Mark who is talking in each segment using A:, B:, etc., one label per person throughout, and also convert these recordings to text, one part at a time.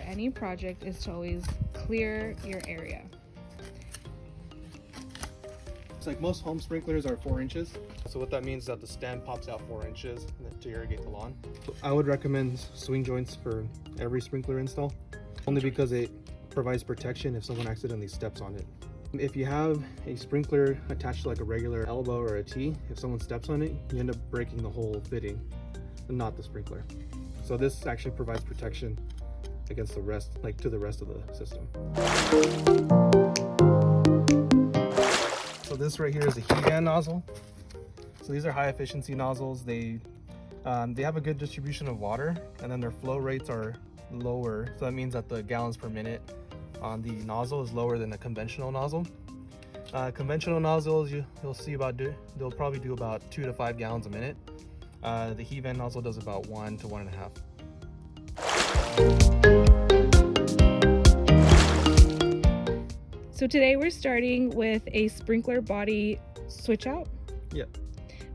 A: any project is to always clear your area.
B: It's like most home sprinklers are 4 inches. So what that means is that the stand pops out 4 inches to irrigate the lawn. I would recommend swing joints for every sprinkler install, only because it provides protection if someone accidentally steps on it. If you have a sprinkler attached to like a regular elbow or a T, if someone steps on it, you end up breaking the whole fitting and not the sprinkler. So this actually provides protection against the rest, like to the rest of the system. So this right here is a heat gun nozzle. So these are high efficiency nozzles. They have a good distribution of water, and then their flow rates are lower. So that means that the gallons per minute on the nozzle is lower than a conventional nozzle. Conventional nozzles, you'll see they'll probably do about 2 to 5 gallons a minute. The heat vent nozzle does about 1 to 1.5.
A: So today we're starting with a sprinkler body switch out.
B: Yeah.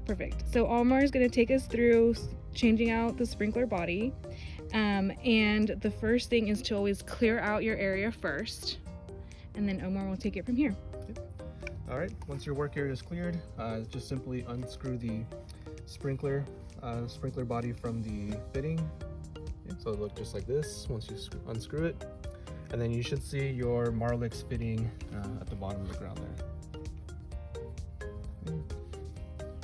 A: Perfect. So Omar is going to take us through changing out the sprinkler body. And the first thing is to always clear out your area first. And then Omar will take it from here.
B: All right, once your work area is cleared, just simply unscrew the sprinkler body from the fitting. So it'll look just like this once you unscrew it. And then you should see your Marlix fitting at the bottom of the ground there.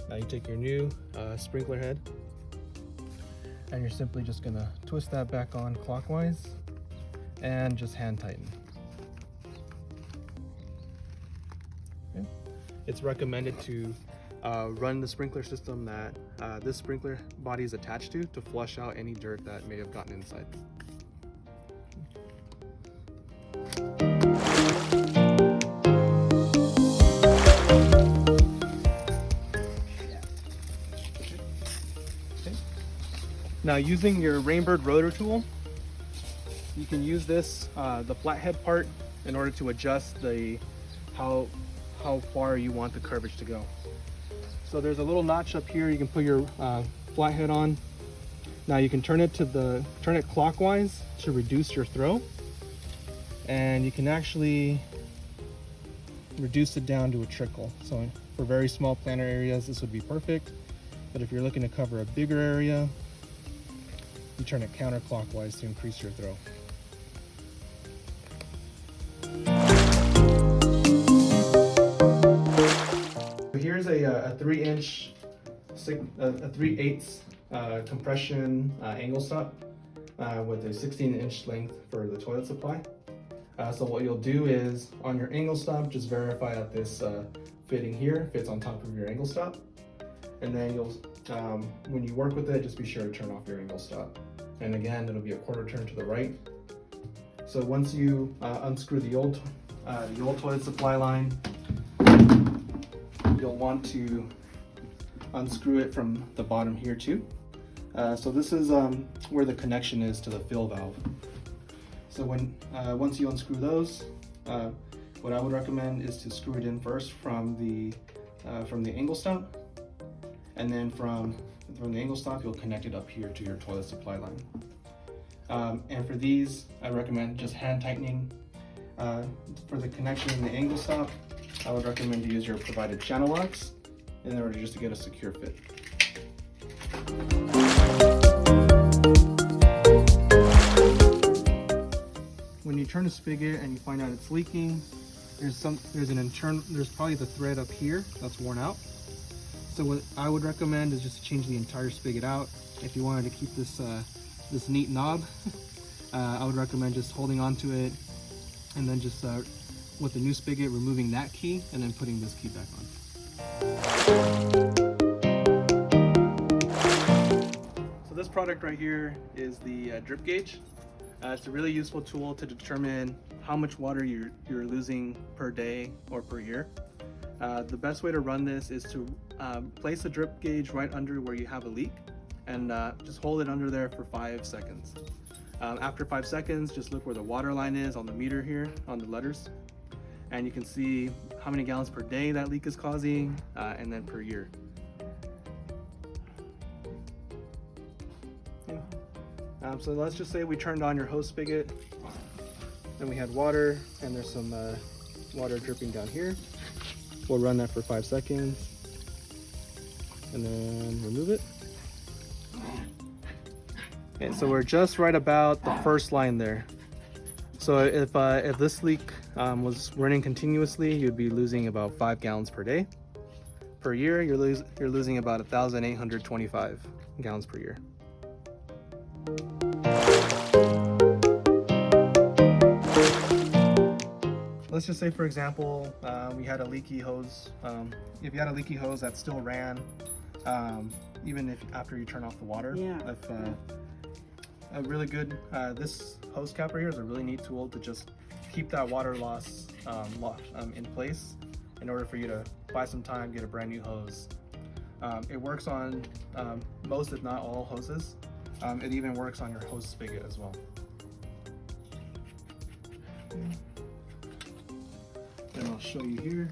B: Now you take your new sprinkler head, and you're simply just gonna twist that back on clockwise and just hand tighten. Okay. It's recommended to run the sprinkler system that this sprinkler body is attached to flush out any dirt that may have gotten inside. Now, using your Rainbird rotor tool, you can use this, the flathead part, in order to adjust how far you want the curvage to go. So there's a little notch up here you can put your flathead on. Now you can turn it clockwise to reduce your throw, and you can actually reduce it down to a trickle. So for very small planter areas, this would be perfect. But if you're looking to cover a bigger area, you turn it counterclockwise to increase your throw. Here's a 3-inch, a 3/8 compression angle stop with a 16-inch length for the toilet supply. So what you'll do is, on your angle stop, just verify that this fitting here fits on top of your angle stop. And then you'll, when you work with it, just be sure to turn off your angle stop. And again, it'll be a quarter turn to the right. So once you unscrew the old toilet supply line, you'll want to unscrew it from the bottom here too. So this is where the connection is to the fill valve. So once you unscrew those, what I would recommend is to screw it in first from the angle stop, and then from the angle stop, you'll connect it up here to your toilet supply line. And for these, I recommend just hand tightening. For the connection in the angle stop, I would recommend to use your provided channel locks in order just to get a secure fit. When you turn the spigot and you find out it's leaking, there's probably the thread up here that's worn out. So what I would recommend is just to change the entire spigot out. If you wanted to keep this this neat knob, I would recommend just holding onto it, and then just with the new spigot, removing that key and then putting this key back on. So this product right here is the drip gauge. It's a really useful tool to determine how much water you're losing per day or per year. The best way to run this is to place the drip gauge right under where you have a leak, and just hold it under there for 5 seconds. After 5 seconds, just look where the water line is on the meter here, on the letters, and you can see how many gallons per day that leak is causing, and then per year. So let's just say we turned on your hose spigot, and we had water, and there's some water dripping down here. We'll run that for 5 seconds, and then remove it. Okay, so we're just right about the first line there. So if this leak was running continuously, you'd be losing about 5 gallons per day. Per year, you're losing about 1,825 gallons per year. Let's just say, for example, we had a leaky hose. If you had a leaky hose that still ran, even if after you turn off the water, if a really good this hose cap right here is a really neat tool to just keep that water loss in place in order for you to buy some time, get a brand new hose. It works on most, if not all, hoses. It even works on your hose spigot as well. And I'll show you here.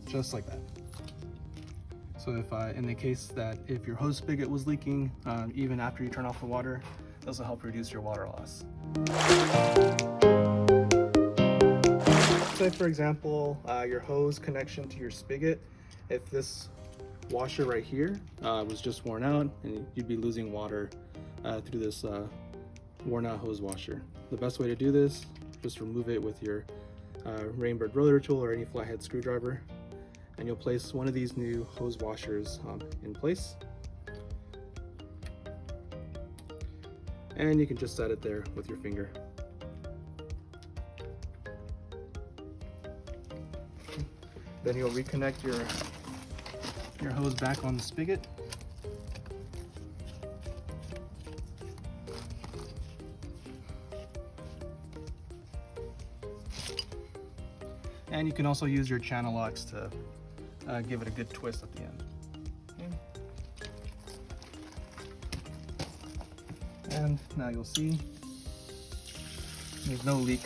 B: Just like that. So if in the case that if your hose spigot was leaking, even after you turn off the water, this will help reduce your water loss. Say for example, your hose connection to your spigot, if this washer right here was just worn out, and you'd be losing water through this worn out hose washer. The best way to do this, just remove it with your Rainbird rotor tool or any flathead screwdriver, and you'll place one of these new hose washers in place. And you can just set it there with your finger. Then you'll reconnect your hose back on the spigot. And you can also use your channel locks to give it a good twist at the end. Okay. And now you'll see there's no leak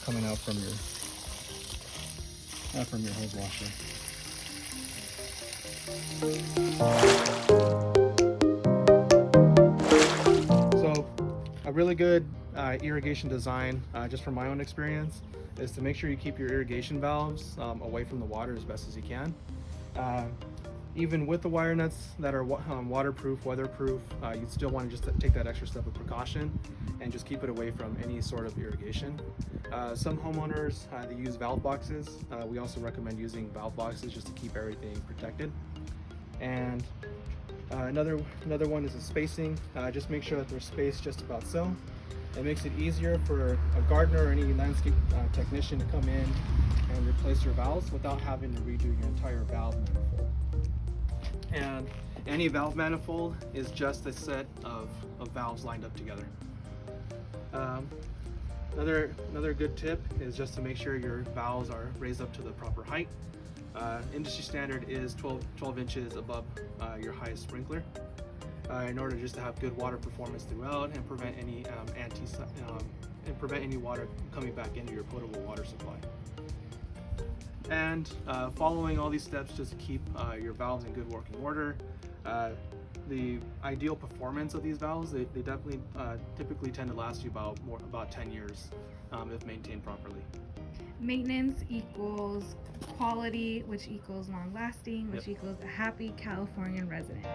B: coming out from your hose washer. So a really good irrigation design, just from my own experience, is to make sure you keep your irrigation valves away from the water as best as you can. Even with the wire nuts that are waterproof, weatherproof, you'd still want to just take that extra step of precaution and just keep it away from any sort of irrigation. Some homeowners, they use valve boxes. We also recommend using valve boxes just to keep everything protected. And another one is the spacing. Just make sure that there's space just about so. It makes it easier for a gardener or any landscape technician to come in and replace your valves without having to redo your entire valve manifold. And any valve manifold is just a set of valves lined up together. Another good tip is just to make sure your valves are raised up to the proper height. Industry standard is 12 inches above your highest sprinkler, in order just to have good water performance throughout and prevent any any water coming back into your potable water supply. And following all these steps just to keep your valves in good working order. The ideal performance of these valves, they definitely typically tend to last you about 10 years if maintained properly.
A: Maintenance equals quality, which equals long lasting, which equals a happy Californian resident.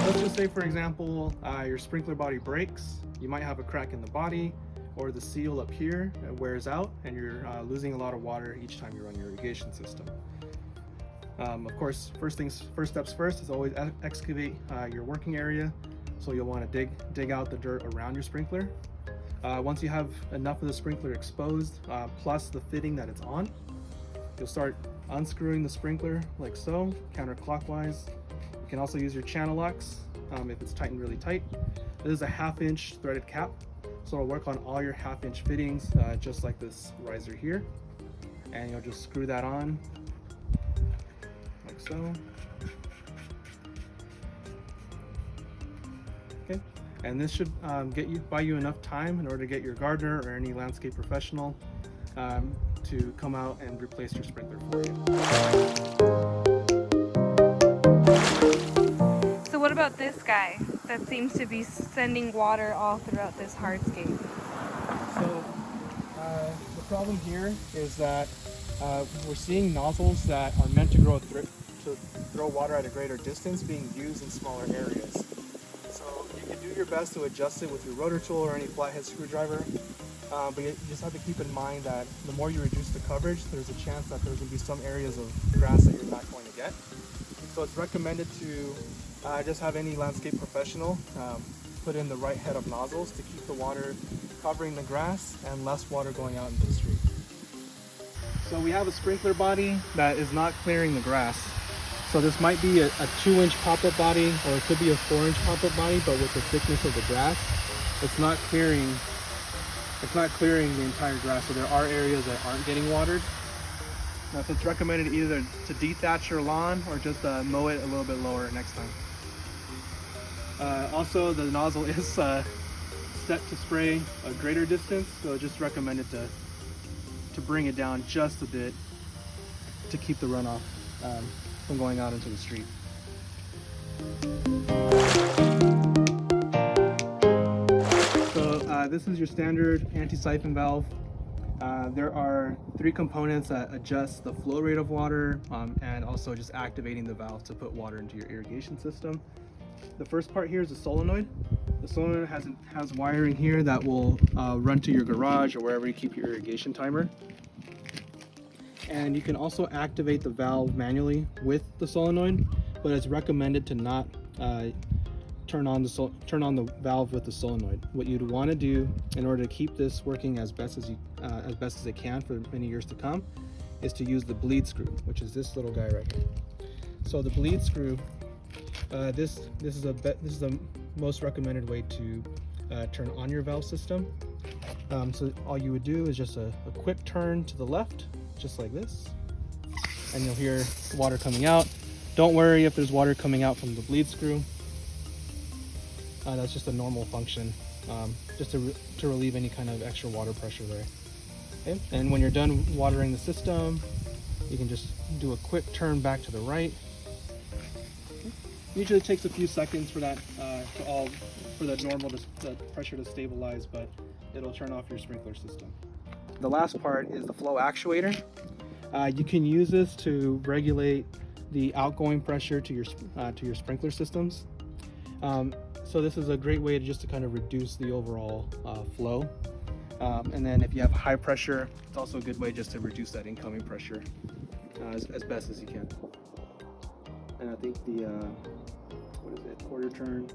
B: Let's just say, for example, your sprinkler body breaks. You might have a crack in the body, or the seal up here wears out, and you're losing a lot of water each time you run your irrigation system. Of course, first steps first is always excavate your working area. So you'll want to dig out the dirt around your sprinkler. Once you have enough of the sprinkler exposed, plus the fitting that it's on, you'll start unscrewing the sprinkler like so, counterclockwise, You can also use your channel locks if it's tightened really tight. This is a 1/2 inch threaded cap, so it'll work on all your 1/2 inch fittings, just like this riser here. And you'll just screw that on like so. Okay, and this should buy you enough time in order to get your gardener or any landscape professional to come out and replace your sprinkler for you.
A: So what about this guy that seems to be sending water all throughout this hardscape?
B: So the problem here is that we're seeing nozzles that are meant to throw water at a greater distance being used in smaller areas. So you can do your best to adjust it with your rotor tool or any flathead screwdriver, but you just have to keep in mind that the more you reduce the coverage, there's a chance that there's going to be some areas of grass that you're not going to get. So it's recommended to just have any landscape professional put in the right head of nozzles to keep the water covering the grass and less water going out into the street. So we have a sprinkler body that is not clearing the grass. So this might be a 2-inch pop-up body, or it could be a 4-inch pop-up body, but with the thickness of the grass, it's not clearing the entire grass. So there are areas that aren't getting watered. Now, so it's recommended either to dethatch your lawn or just mow it a little bit lower next time. Also, the nozzle is set to spray a greater distance, so it's just recommended to bring it down just a bit to keep the runoff from going out into the street. So this is your standard anti-siphon valve. There are 3 components that adjust the flow rate of water and also just activating the valve to put water into your irrigation system. The first part here is the solenoid. The solenoid has wiring here that will run to your garage or wherever you keep your irrigation timer. And you can also activate the valve manually with the solenoid, but it's recommended to not turn on the valve with the solenoid. What you'd want to do in order to keep this working as best as it can for many years to come is to use the bleed screw, which is this little guy right here. So the bleed screw, this is the most recommended way to turn on your valve system. So all you would do is just a quick turn to the left, just like this, and you'll hear water coming out. Don't worry if there's water coming out from the bleed screw. That's just a normal function, just to relieve any kind of extra water pressure there. Okay? And when you're done watering the system, you can just do a quick turn back to the right. Okay? Usually it takes a few seconds for that for the pressure to stabilize, but it'll turn off your sprinkler system. The last part is the flow actuator. You can use this to regulate the outgoing pressure to your sprinkler systems. So this is a great way to kind of reduce the overall flow. And then if you have high pressure, it's also a good way just to reduce that incoming pressure as best as you can. And I think the, quarter turn,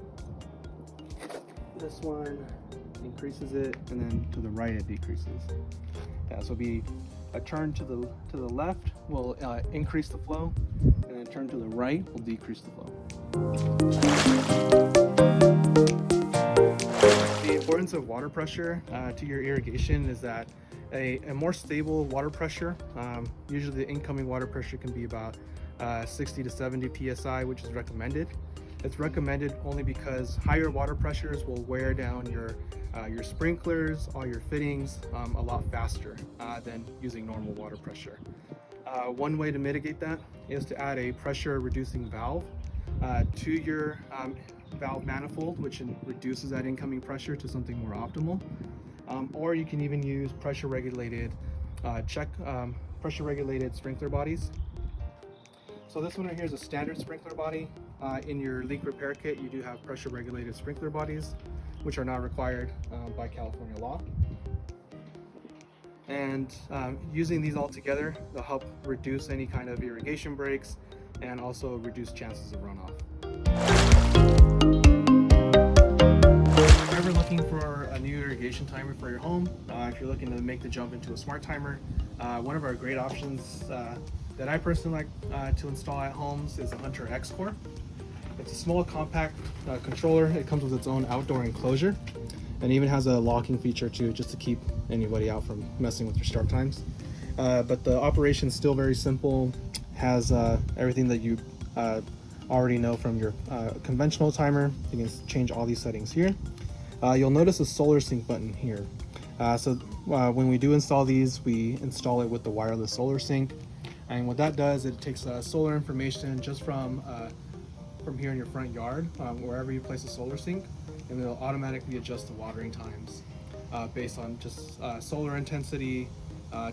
B: this one increases it, and then to the right it decreases. Yeah, so it'll be a turn to the left will increase the flow, and then turn to the right will decrease the flow. The importance of water pressure to your irrigation is that a more stable water pressure, usually the incoming water pressure can be about 60 to 70 psi, which is recommended. It's recommended only because higher water pressures will wear down your sprinklers, all your fittings a lot faster than using normal water pressure. One way to mitigate that is to add a pressure reducing valve to your valve manifold, which reduces that incoming pressure to something more optimal. Or you can even use pressure regulated sprinkler bodies. So this one right here is a standard sprinkler body. In your leak repair kit, you do have pressure regulated sprinkler bodies, which are not required by California law. And using these all together, they'll help reduce any kind of irrigation breaks and also reduce chances of runoff. If you're ever looking for a new irrigation timer for your home, if you're looking to make the jump into a smart timer, one of our great options that I personally like to install at homes is a Hunter X-Core. It's a small, compact controller. It comes with its own outdoor enclosure, and even has a locking feature too, just to keep anybody out from messing with your start times. But the operation is still very simple. Has everything that you already know from your conventional timer. You can change all these settings here. You'll notice a solar sync button here. When we do install these, we install it with the wireless solar sync. And what that does, it takes solar information just from here in your front yard, wherever you place a solar sync, and it'll automatically adjust the watering times based on just solar intensity,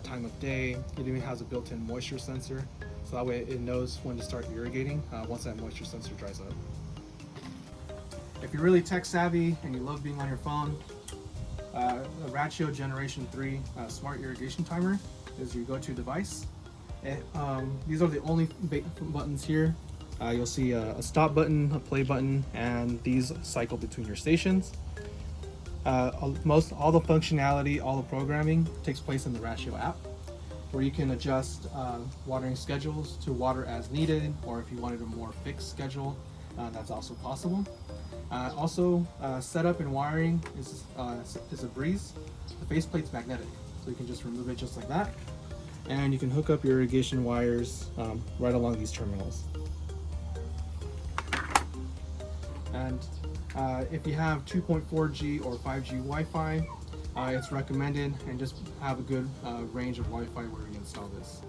B: time of day. It even has a built-in moisture sensor, so that way it knows when to start irrigating once that moisture sensor dries up. If you're really tech savvy and you love being on your phone, the Rachio Generation 3 Smart Irrigation Timer is your go-to device. These are the only buttons here. You'll see a stop button, a play button, and these cycle between your stations. All the functionality, all the programming takes place in the Rachio app, where you can adjust watering schedules to water as needed, or if you wanted a more fixed schedule, that's also possible. Setup and wiring is a breeze. The faceplate's magnetic, so you can just remove it just like that, and you can hook up your irrigation wires right along these terminals. And if you have 2.4G or 5G Wi-Fi, it's recommended, and just have a good range of Wi-Fi where you install this.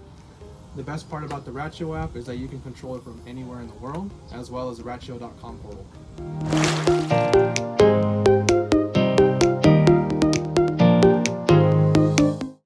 B: The best part about the Rachio app is that you can control it from anywhere in the world, as well as the Rachio.com portal.